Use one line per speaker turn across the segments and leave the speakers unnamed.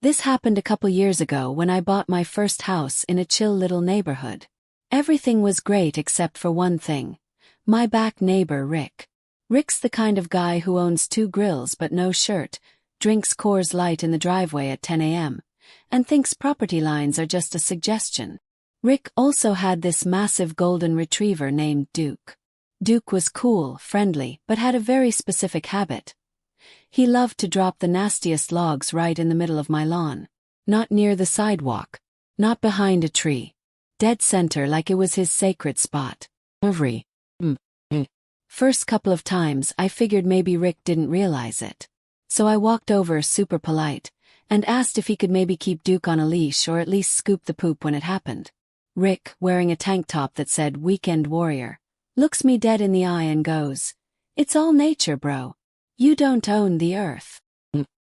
This happened a couple years ago when I bought my first house in a chill little neighborhood. Everything was great except for one thing. My back neighbor Rick. Rick's the kind of guy who owns 2 grills but no shirt, drinks Coors Light in the driveway at 10 a.m., and thinks property lines are just a suggestion. Rick also had this massive golden retriever named Duke. Duke was cool, friendly, but had a very specific habit. He loved to drop the nastiest logs right in the middle of my lawn. Not near the sidewalk. Not behind a tree. Dead center like it was his sacred spot. First couple of times I figured maybe Rick didn't realize it. So I walked over super polite, and asked if he could maybe keep Duke on a leash or at least scoop the poop when it happened. Rick, wearing a tank top that said Weekend Warrior, looks me dead in the eye and goes, "It's all nature, bro. You don't own the earth."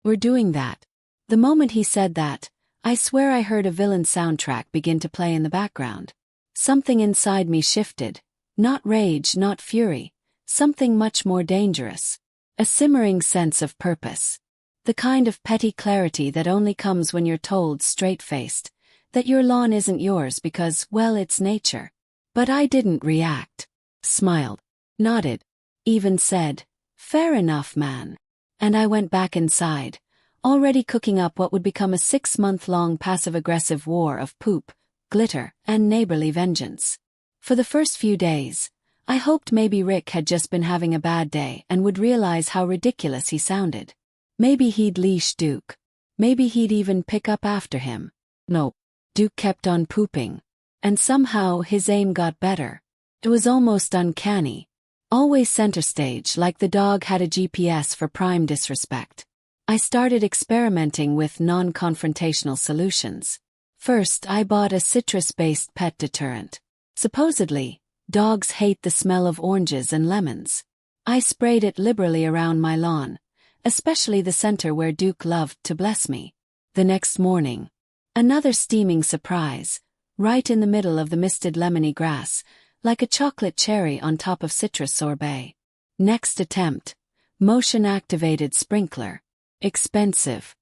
We're doing that. The moment he said that, I swear I heard a villain soundtrack begin to play in the background. Something inside me shifted. Not rage, not fury. Something much more dangerous. A simmering sense of purpose. The kind of petty clarity that only comes when you're told straight-faced that your lawn isn't yours because, well, it's nature. But I didn't react. Smiled. Nodded. Even said, "Fair enough, man." And I went back inside, already cooking up what would become a 6-month-long passive-aggressive war of poop, glitter, and neighborly vengeance. For the first few days, I hoped maybe Rick had just been having a bad day and would realize how ridiculous he sounded. Maybe he'd leash Duke. Maybe he'd even pick up after him. No. Duke kept on pooping. And somehow his aim got better. It was almost uncanny. Always center stage, like the dog had a GPS for prime disrespect. I started experimenting with non-confrontational solutions. First, I bought a citrus-based pet deterrent. Supposedly, dogs hate the smell of oranges and lemons. I sprayed it liberally around my lawn, especially the center where Duke loved to bless me. The next morning, another steaming surprise, right in the middle of the misted lemony grass, like a chocolate cherry on top of citrus sorbet. Next attempt, motion-activated sprinkler. Expensive.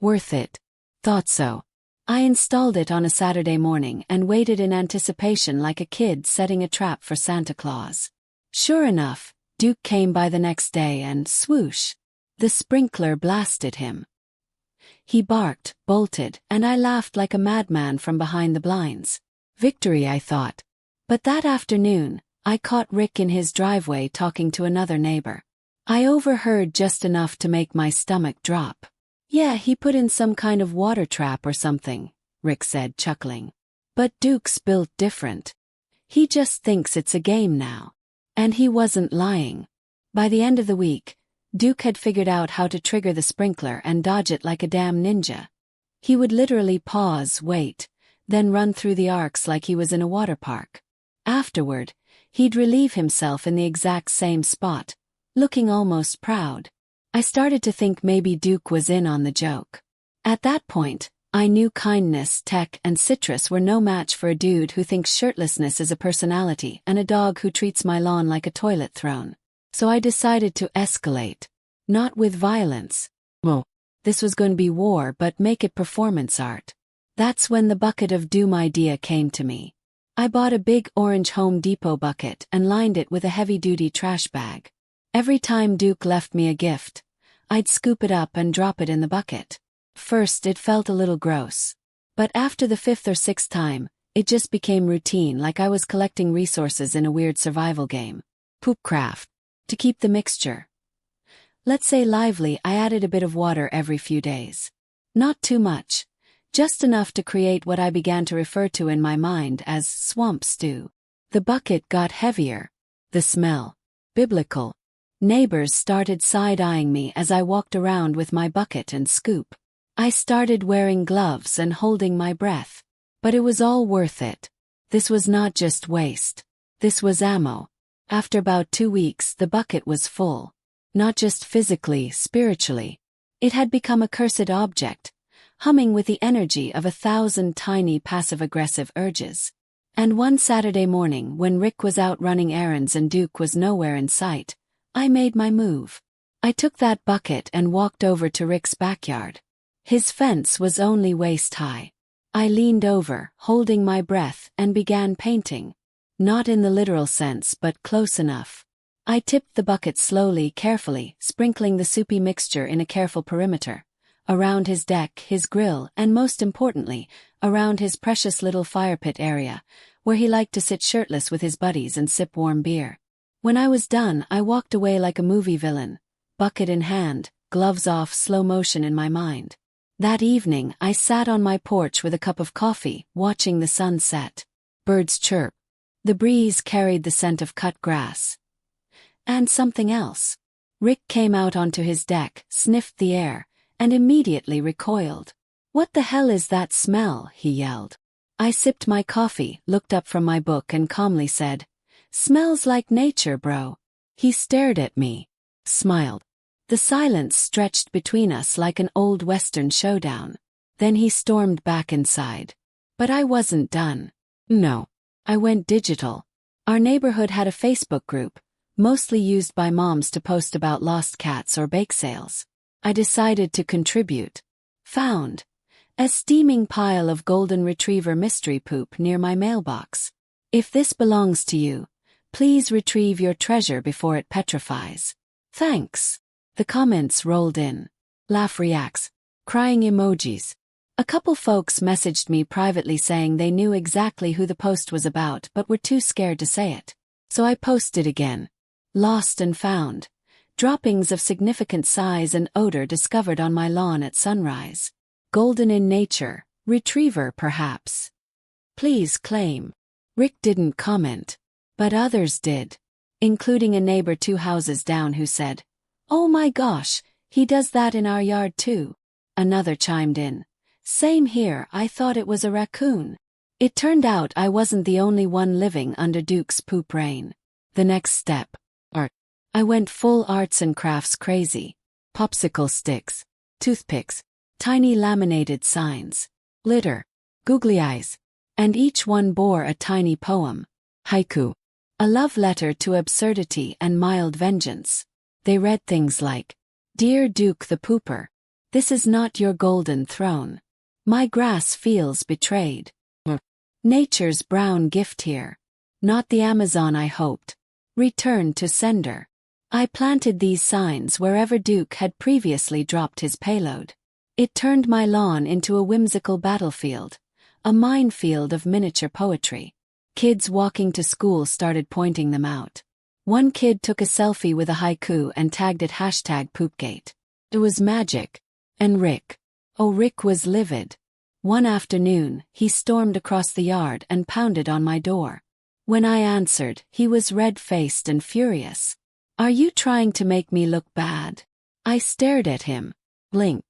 Worth it. Thought so. I installed it on a Saturday morning and waited in anticipation like a kid setting a trap for Santa Claus. Sure enough, Duke came by the next day and swoosh. The sprinkler blasted him. He barked, bolted, and I laughed like a madman from behind the blinds. Victory, I thought. But that afternoon, I caught Rick in his driveway talking to another neighbor. I overheard just enough to make my stomach drop. "Yeah, he put in some kind of water trap or something," Rick said, chuckling. "But Duke's built different. He just thinks it's a game now." And he wasn't lying. By the end of the week, Duke had figured out how to trigger the sprinkler and dodge it like a damn ninja. He would literally pause, wait, then run through the arcs like he was in a water park. Afterward, he'd relieve himself in the exact same spot, looking almost proud. I started to think maybe Duke was in on the joke. At that point, I knew kindness, tech, and citrus were no match for a dude who thinks shirtlessness is a personality and a dog who treats my lawn like a toilet throne. So I decided to escalate. Not with violence. Well, this was going to be war, but make it performance art. That's when the bucket of doom idea came to me. I bought a big orange Home Depot bucket and lined it with a heavy-duty trash bag. Every time Duke left me a gift, I'd scoop it up and drop it in the bucket. First it felt a little gross. But after the 5th or 6th time, it just became routine, like I was collecting resources in a weird survival game. Poopcraft. To keep the mixture, let's say, lively, I added a bit of water every few days. Not too much. Just enough to create what I began to refer to in my mind as swamp stew. The bucket got heavier. The smell. Biblical. Neighbors started side-eyeing me as I walked around with my bucket and scoop. I started wearing gloves and holding my breath. But it was all worth it. This was not just waste. This was ammo. After about 2 weeks, the bucket was full. Not just physically, spiritually. It had become a cursed object, humming with the energy of 1,000 tiny passive-aggressive urges. And one Saturday morning, when Rick was out running errands and Duke was nowhere in sight, I made my move. I took that bucket and walked over to Rick's backyard. His fence was only waist high. I leaned over, holding my breath, and began painting. Not in the literal sense, but close enough. I tipped the bucket slowly, carefully, sprinkling the soupy mixture in a careful perimeter. Around his deck, his grill, and most importantly, around his precious little fire pit area, where he liked to sit shirtless with his buddies and sip warm beer. When I was done, I walked away like a movie villain, bucket in hand, gloves off, slow motion in my mind. That evening, I sat on my porch with a cup of coffee, watching the sun set. Birds chirp. The breeze carried the scent of cut grass. And something else. Rick came out onto his deck, sniffed the air, and immediately recoiled. "What the hell is that smell?" he yelled. I sipped my coffee, looked up from my book and calmly said, "Smells like nature, bro." He stared at me, smiled. The silence stretched between us like an old Western showdown. Then he stormed back inside. But I wasn't done. No. I went digital. Our neighborhood had a Facebook group, mostly used by moms to post about lost cats or bake sales. I decided to contribute. Found a steaming pile of golden retriever mystery poop near my mailbox. If this belongs to you, please retrieve your treasure before it petrifies. Thanks. The comments rolled in. Laugh reacts. Crying emojis. A couple folks messaged me privately saying they knew exactly who the post was about but were too scared to say it. So I posted again. Lost and found. Droppings of significant size and odor discovered on my lawn at sunrise. Golden in nature, retriever perhaps. Please claim. Rick didn't comment. But others did. Including a neighbor 2 houses down who said, "Oh my gosh, he does that in our yard too." Another chimed in. "Same here, I thought it was a raccoon." It turned out I wasn't the only one living under Duke's poop rain. The next step. Art. I went full arts and crafts crazy. Popsicle sticks. Toothpicks. Tiny laminated signs. Glitter. Googly eyes. And each one bore a tiny poem. Haiku. A love letter to absurdity and mild vengeance. They read things like, "Dear Duke the Pooper, this is not your golden throne. My grass feels betrayed. Nature's brown gift here. Not the Amazon I hoped. Return to sender." I planted these signs wherever Duke had previously dropped his payload. It turned my lawn into a whimsical battlefield, a minefield of miniature poetry. Kids walking to school started pointing them out. One kid took a selfie with a haiku and tagged it #poopgate. It was magic. And Rick. Oh, Rick was livid. One afternoon, he stormed across the yard and pounded on my door. When I answered, he was red-faced and furious. "Are you trying to make me look bad?" I stared at him. Blink.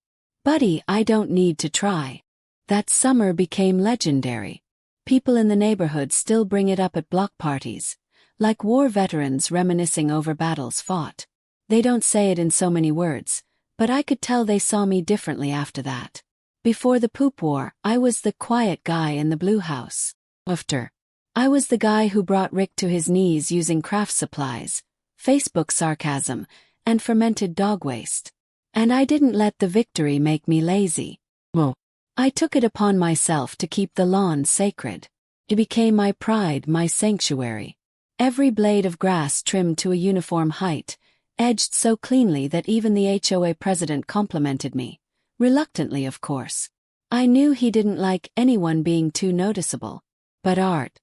"Buddy, I don't need to try." That summer became legendary. People in the neighborhood still bring it up at block parties, like war veterans reminiscing over battles fought. They don't say it in so many words, but I could tell they saw me differently after that. Before the poop war, I was the quiet guy in the blue house. After, I was the guy who brought Rick to his knees using craft supplies, Facebook sarcasm, and fermented dog waste. And I didn't let the victory make me lazy. Well, I took it upon myself to keep the lawn sacred. It became my pride, my sanctuary. Every blade of grass trimmed to a uniform height, edged so cleanly that even the HOA president complimented me. Reluctantly, of course. I knew he didn't like anyone being too noticeable. But art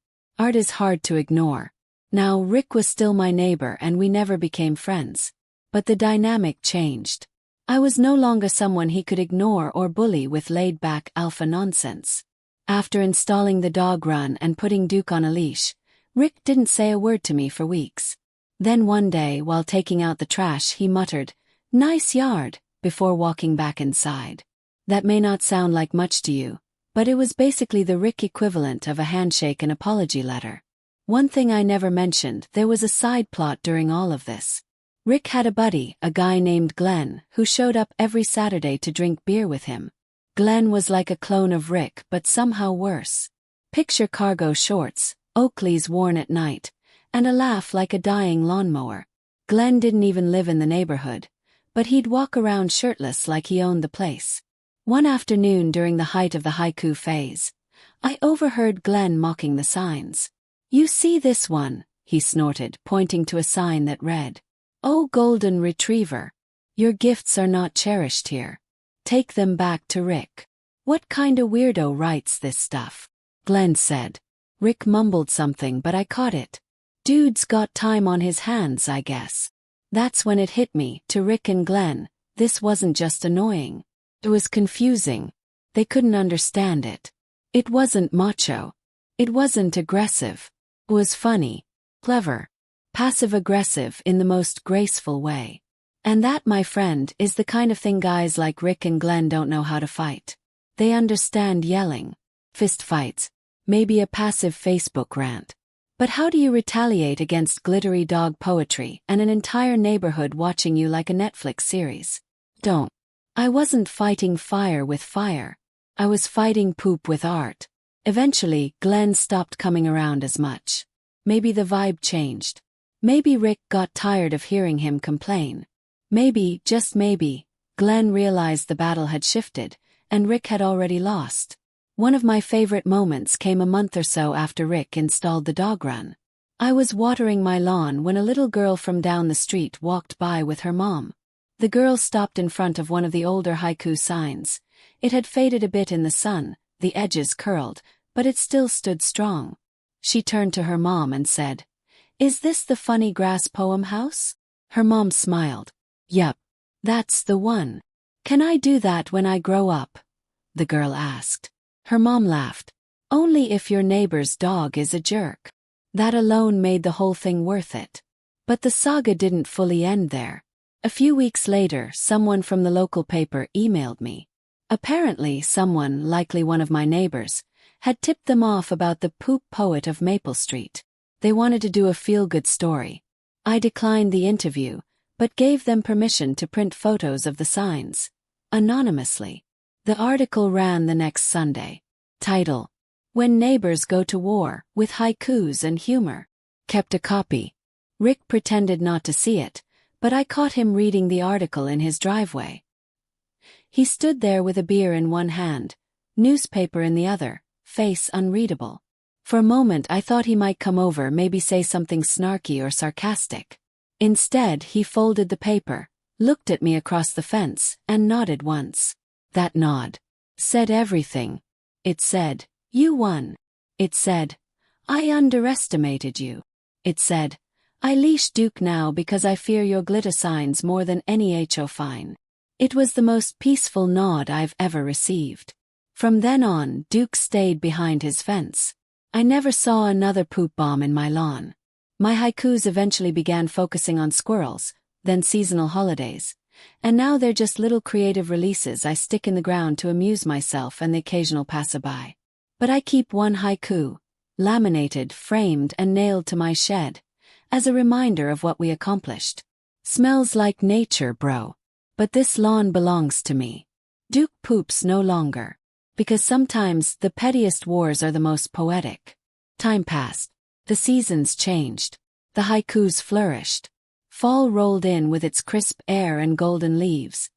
is hard to ignore. Now, Rick was still my neighbor and we never became friends. But the dynamic changed. I was no longer someone he could ignore or bully with laid-back alpha nonsense. After installing the dog run and putting Duke on a leash, Rick didn't say a word to me for weeks. Then one day, while taking out the trash, he muttered, "Nice yard," before walking back inside. That may not sound like much to you, but it was basically the Rick equivalent of a handshake and apology letter. One thing I never mentioned, there was a side plot during all of this. Rick had a buddy, a guy named Glenn, who showed up every Saturday to drink beer with him. Glenn was like a clone of Rick, but somehow worse. Picture cargo shorts, Oakleys worn at night, and a laugh like a dying lawnmower. Glenn didn't even live in the neighborhood, but he'd walk around shirtless like he owned the place. One afternoon during the height of the haiku phase, I overheard Glenn mocking the signs. "You see this one," he snorted, pointing to a sign that read, "Oh golden retriever, your gifts are not cherished here. Take them back to Rick." "What kinda weirdo writes this stuff?" Glenn said. Rick mumbled something, but I caught it. "Dude's got time on his hands, I guess." That's when it hit me, to Rick and Glenn, this wasn't just annoying. It was confusing. They couldn't understand it. It wasn't macho. It wasn't aggressive. It was funny, clever, passive-aggressive in the most graceful way. And that, my friend, is the kind of thing guys like Rick and Glenn don't know how to fight. They understand yelling, fist fights, maybe a passive Facebook rant. But how do you retaliate against glittery dog poetry and an entire neighborhood watching you like a Netflix series? Don't. I wasn't fighting fire with fire. I was fighting poop with art. Eventually, Glenn stopped coming around as much. Maybe the vibe changed. Maybe Rick got tired of hearing him complain. Maybe, just maybe, Glenn realized the battle had shifted, and Rick had already lost. One of my favorite moments came a month or so after Rick installed the dog run. I was watering my lawn when a little girl from down the street walked by with her mom. The girl stopped in front of one of the older haiku signs. It had faded a bit in the sun, the edges curled, but it still stood strong. She turned to her mom and said, "Is this the funny grass poem house?" Her mom smiled. "Yup. That's the one." "Can I do that when I grow up?" the girl asked. Her mom laughed. "Only if your neighbor's dog is a jerk." That alone made the whole thing worth it. But the saga didn't fully end there. A few weeks later, someone from the local paper emailed me. Apparently someone, likely one of my neighbors, had tipped them off about the poop poet of Maple Street. They wanted to do a feel-good story. I declined the interview, but gave them permission to print photos of the signs. Anonymously. The article ran the next Sunday. Title: When Neighbors Go to War, with Haikus and Humor. Kept a copy. Rick pretended not to see it, but I caught him reading the article in his driveway. He stood there with a beer in one hand, newspaper in the other, face unreadable. For a moment I thought he might come over, maybe say something snarky or sarcastic. Instead, he folded the paper, looked at me across the fence, and nodded once. That nod said everything. It said, "You won." It said, "I underestimated you." It said, "I leash Duke now because I fear your glitter signs more than any HO fine." It was the most peaceful nod I've ever received. From then on, Duke stayed behind his fence. I never saw another poop bomb in my lawn. My haikus eventually began focusing on squirrels, then seasonal holidays. And now they're just little creative releases I stick in the ground to amuse myself and the occasional passerby. But I keep one haiku, laminated, framed, and nailed to my shed, as a reminder of what we accomplished. Smells like nature, bro. But this lawn belongs to me. Duke poops no longer. Because sometimes the pettiest wars are the most poetic. Time passed. The seasons changed. The haikus flourished. Fall rolled in with its crisp air and golden leaves,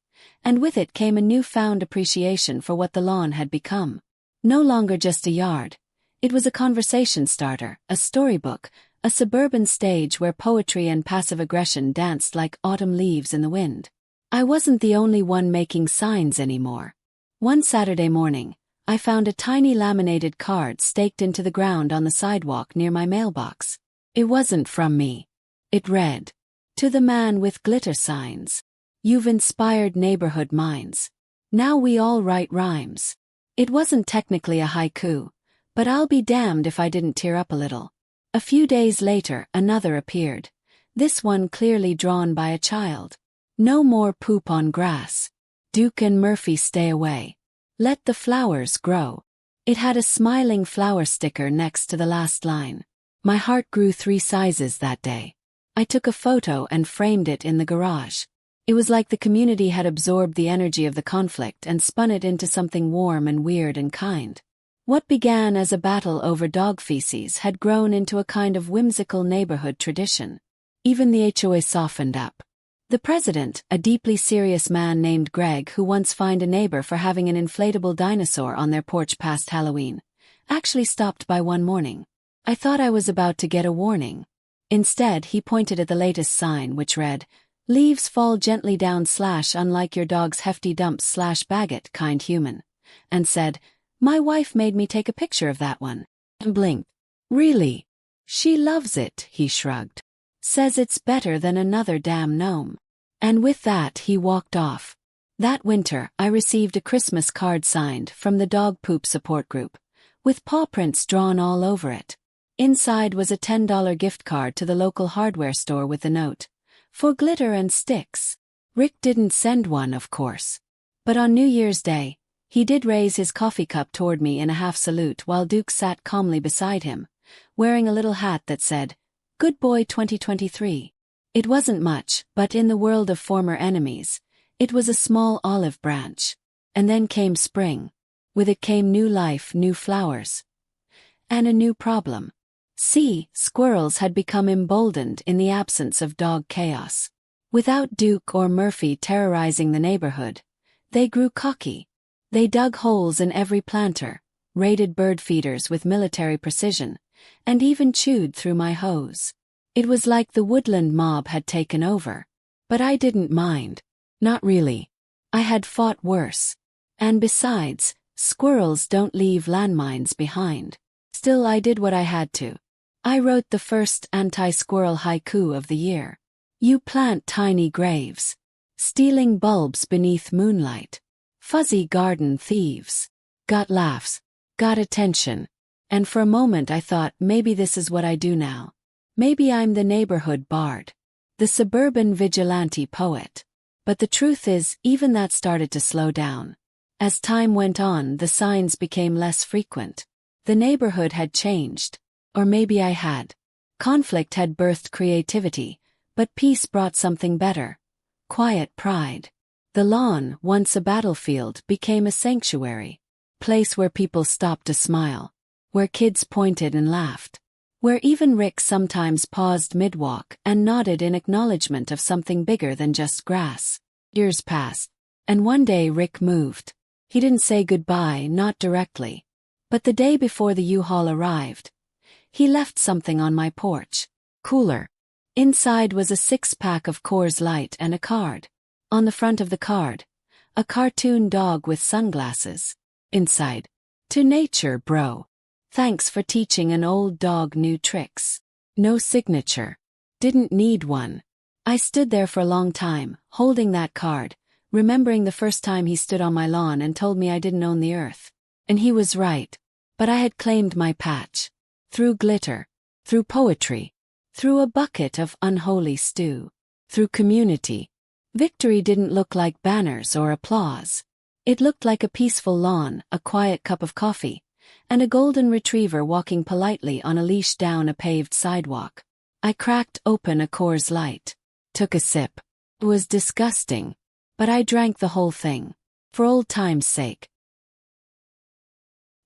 and with it came a newfound appreciation for what the lawn had become. No longer just a yard. It was a conversation starter, a storybook, a suburban stage where poetry and passive aggression danced like autumn leaves in the wind. I wasn't the only one making signs anymore. One Saturday morning, I found a tiny laminated card staked into the ground on the sidewalk near my mailbox. It wasn't from me. It read, "To the man with glitter signs. You've inspired neighborhood minds. Now we all write rhymes." It wasn't technically a haiku, but I'll be damned if I didn't tear up a little. A few days later, another appeared. This one clearly drawn by a child. "No more poop on grass. Duke and Murphy stay away. Let the flowers grow." It had a smiling flower sticker next to the last line. My heart grew 3 sizes that day. I took a photo and framed it in the garage. It was like the community had absorbed the energy of the conflict and spun it into something warm and weird and kind. What began as a battle over dog feces had grown into a kind of whimsical neighborhood tradition. Even the HOA softened up. The president, a deeply serious man named Greg who once fined a neighbor for having an inflatable dinosaur on their porch past Halloween, actually stopped by one morning. I thought I was about to get a warning. Instead, he pointed at the latest sign which read, "Leaves fall gently down / unlike your dog's hefty dumps / Baggett, kind human," and said, "My wife made me take a picture of that one." And blinked. "Really? She loves it," he shrugged. "Says it's better than another damn gnome." And with that he walked off. That winter, I received a Christmas card signed from the dog poop support group, with paw prints drawn all over it. Inside was a $10 gift card to the local hardware store with the note, "For glitter and sticks." Rick didn't send one, of course. But on New Year's Day, he did raise his coffee cup toward me in a half salute while Duke sat calmly beside him, wearing a little hat that said, "Good Boy 2023. It wasn't much, but in the world of former enemies, it was a small olive branch. And then came spring. With it came new life, new flowers. And a new problem. See, squirrels had become emboldened in the absence of dog chaos. Without Duke or Murphy terrorizing the neighborhood, they grew cocky. They dug holes in every planter, raided bird feeders with military precision, and even chewed through my hose. It was like the woodland mob had taken over. But I didn't mind. Not really. I had fought worse. And besides, squirrels don't leave landmines behind. Still, I did what I had to. I wrote the first anti-squirrel haiku of the year. You plant tiny graves, stealing bulbs beneath moonlight. Fuzzy garden thieves. Got laughs, got attention. And for a moment I thought maybe this is what I do now. Maybe I'm the neighborhood bard, the suburban vigilante poet. But the truth is, even that started to slow down. As time went on, the signs became less frequent. The neighborhood had changed. Or maybe I had. Conflict had birthed creativity, but peace brought something better. Quiet pride. The lawn, once a battlefield, became a sanctuary. Place where people stopped to smile. Where kids pointed and laughed. Where even Rick sometimes paused mid-walk and nodded in acknowledgement of something bigger than just grass. Years passed. And one day Rick moved. He didn't say goodbye, not directly. But the day before the U-Haul arrived, he left something on my porch. Cooler. Inside was a 6-pack of Coors Light and a card. On the front of the card, a cartoon dog with sunglasses. Inside, "To nature, bro. Thanks for teaching an old dog new tricks." No signature. Didn't need one. I stood there for a long time, holding that card, remembering the first time he stood on my lawn and told me I didn't own the earth. And he was right. But I had claimed my patch. Through glitter. Through poetry. Through a bucket of unholy stew. Through community. Victory didn't look like banners or applause. It looked like a peaceful lawn, a quiet cup of coffee, and a golden retriever walking politely on a leash down a paved sidewalk. I cracked open a Coors Light. Took a sip. It was disgusting. But I drank the whole thing. For old time's sake.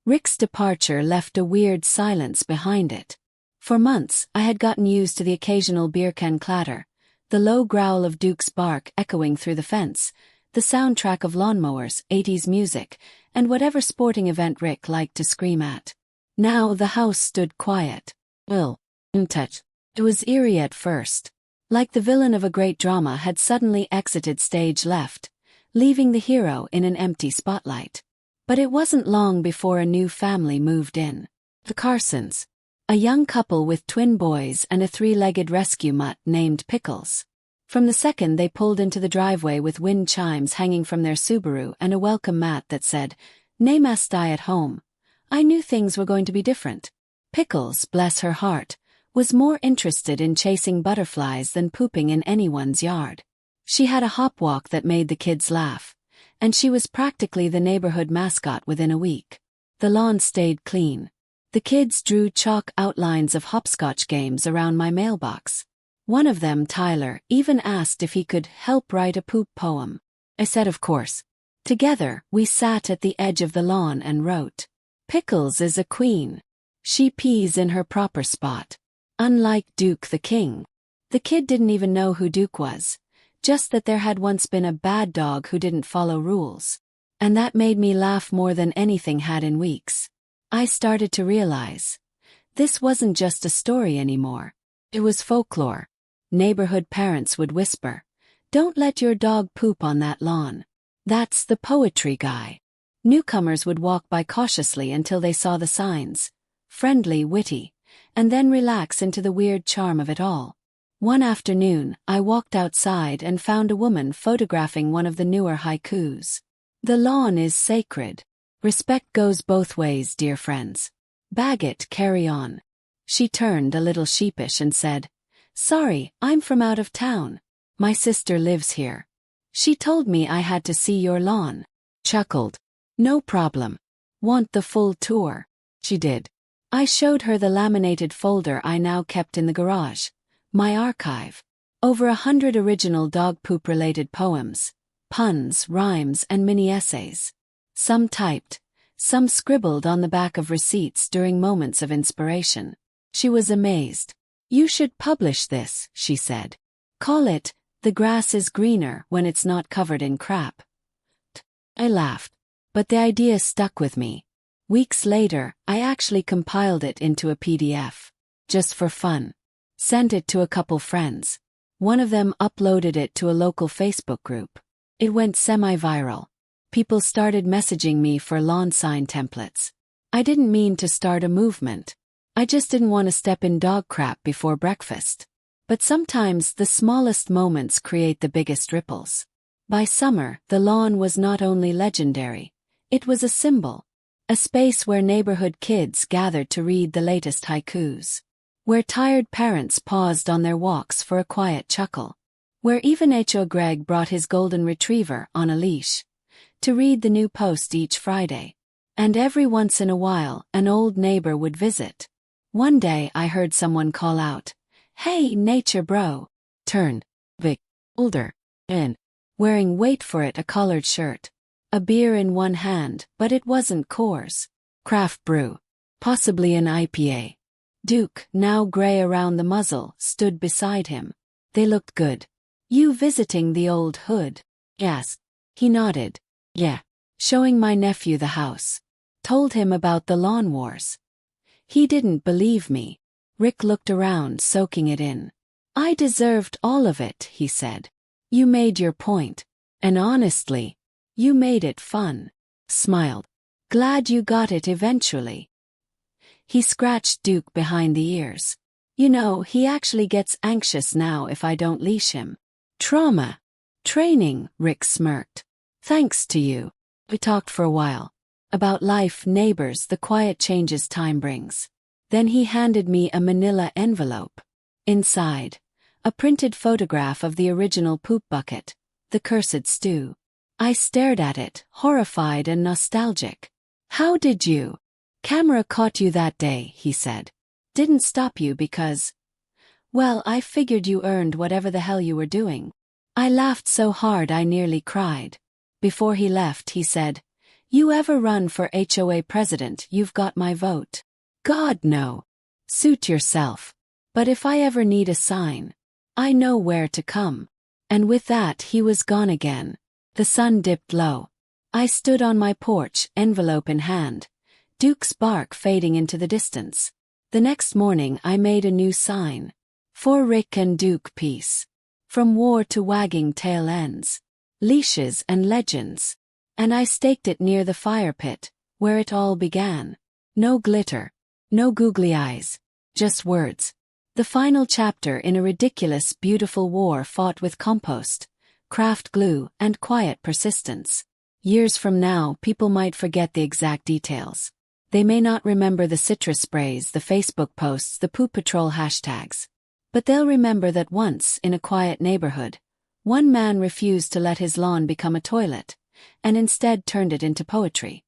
Rick's departure left a weird silence behind it. For months, I had gotten used to the occasional beer can clatter, the low growl of Duke's bark echoing through the fence, the soundtrack of lawnmowers, 80s music, and whatever sporting event Rick liked to scream at. Now the house stood quiet. Untouched. It was eerie at first. Like the villain of a great drama had suddenly exited stage left, leaving the hero in an empty spotlight. But it wasn't long before a new family moved in. The Carsons. A young couple with twin boys and a 3-legged rescue mutt named Pickles. From the second they pulled into the driveway with wind chimes hanging from their Subaru and a welcome mat that said, "Namaste at home," I knew things were going to be different. Pickles, bless her heart, was more interested in chasing butterflies than pooping in anyone's yard. She had a hop walk that made the kids laugh, and she was practically the neighborhood mascot within a week. The lawn stayed clean. The kids drew chalk outlines of hopscotch games around my mailbox. One of them, Tyler, even asked if he could help write a poop poem. I said of course. Together, we sat at the edge of the lawn and wrote. Pickles is a queen. She pees in her proper spot. Unlike Duke the King. The kid didn't even know who Duke was. just that there had once been a bad dog who didn't follow rules. And that made me laugh more than anything had in weeks. I started to realize this wasn't just a story anymore. It was folklore. Neighborhood parents would whisper, "Don't let your dog poop on that lawn. That's the poetry guy." Newcomers would walk by cautiously until they saw the signs, friendly, witty, and then relax into the weird charm of it all. One afternoon, I walked outside and found a woman photographing one of the newer haikus. "The lawn is sacred. Respect goes both ways, dear friends. Bag it, carry on." She turned a little sheepish and said, "Sorry, I'm from out of town. My sister lives here. She told me I had to see your lawn." Chuckled. "No problem. Want the full tour?" She did. I showed her the laminated folder I now kept in the garage, my archive. Over 100 original dog poop-related poems, puns, rhymes, and mini-essays. Some typed, some scribbled on the back of receipts during moments of inspiration. She was amazed. "You should publish this," she said. "Call it, 'The Grass is Greener When It's Not Covered in Crap.'" I laughed, but the idea stuck with me. Weeks later, I actually compiled it into a PDF. Just for fun. Sent it to a couple friends. One of them uploaded it to a local Facebook group. It went semi-viral. People started messaging me for lawn sign templates. I didn't mean to start a movement. I just didn't want to step in dog crap before breakfast. But sometimes the smallest moments create the biggest ripples. By summer, the lawn was not only legendary, it was a symbol. A space where neighborhood kids gathered to read the latest haikus. Where tired parents paused on their walks for a quiet chuckle. Where even H.O. Greg brought his golden retriever on a leash to read the new post each Friday. And every once in a while, an old neighbor would visit. One day I heard someone call out, "Hey, nature bro." Turned. Vic. Older. And wearing, wait for it, a collared shirt. A beer in one hand, but it wasn't Coors. Craft brew. Possibly an IPA. Duke, now gray around the muzzle, stood beside him. They looked good. "You visiting the old hood?" Yes. He nodded. "Yeah. Showing my nephew the house. Told him about the lawn wars." He didn't believe me. Rick looked around, soaking it in. "I deserved all of it," he said. "You made your point. And honestly, you made it fun." Smiled. "Glad you got it eventually." He scratched Duke behind the ears. "You know, he actually gets anxious now if I don't leash him." "Trauma. Training," Rick smirked. "Thanks to you." We talked for a while. About life, neighbors, the quiet changes time brings. Then he handed me a manila envelope. Inside, a printed photograph of the original poop bucket, the cursed stew. I stared at it, horrified and nostalgic. "How did you? Camera caught you that day," he said. "Didn't stop you because, well, I figured you earned whatever the hell you were doing." I laughed so hard I nearly cried. Before he left, he said, "You ever run for HOA president, you've got my vote." God, no. Suit yourself. But if I ever need a sign, I know where to come. And with that, he was gone again. The sun dipped low. I stood on my porch, envelope in hand, Duke's bark fading into the distance. The next morning I made a new sign. "For Rick and Duke, peace. From war to wagging tail ends. Leashes and legends." And I staked it near the fire pit, where it all began. No glitter. No googly eyes. Just words. The final chapter in a ridiculous, beautiful war fought with compost, craft glue, and quiet persistence. Years from now, people might forget the exact details. They may not remember the citrus sprays, the Facebook posts, the poop patrol hashtags. But they'll remember that once, in a quiet neighborhood, one man refused to let his lawn become a toilet, and instead turned it into poetry.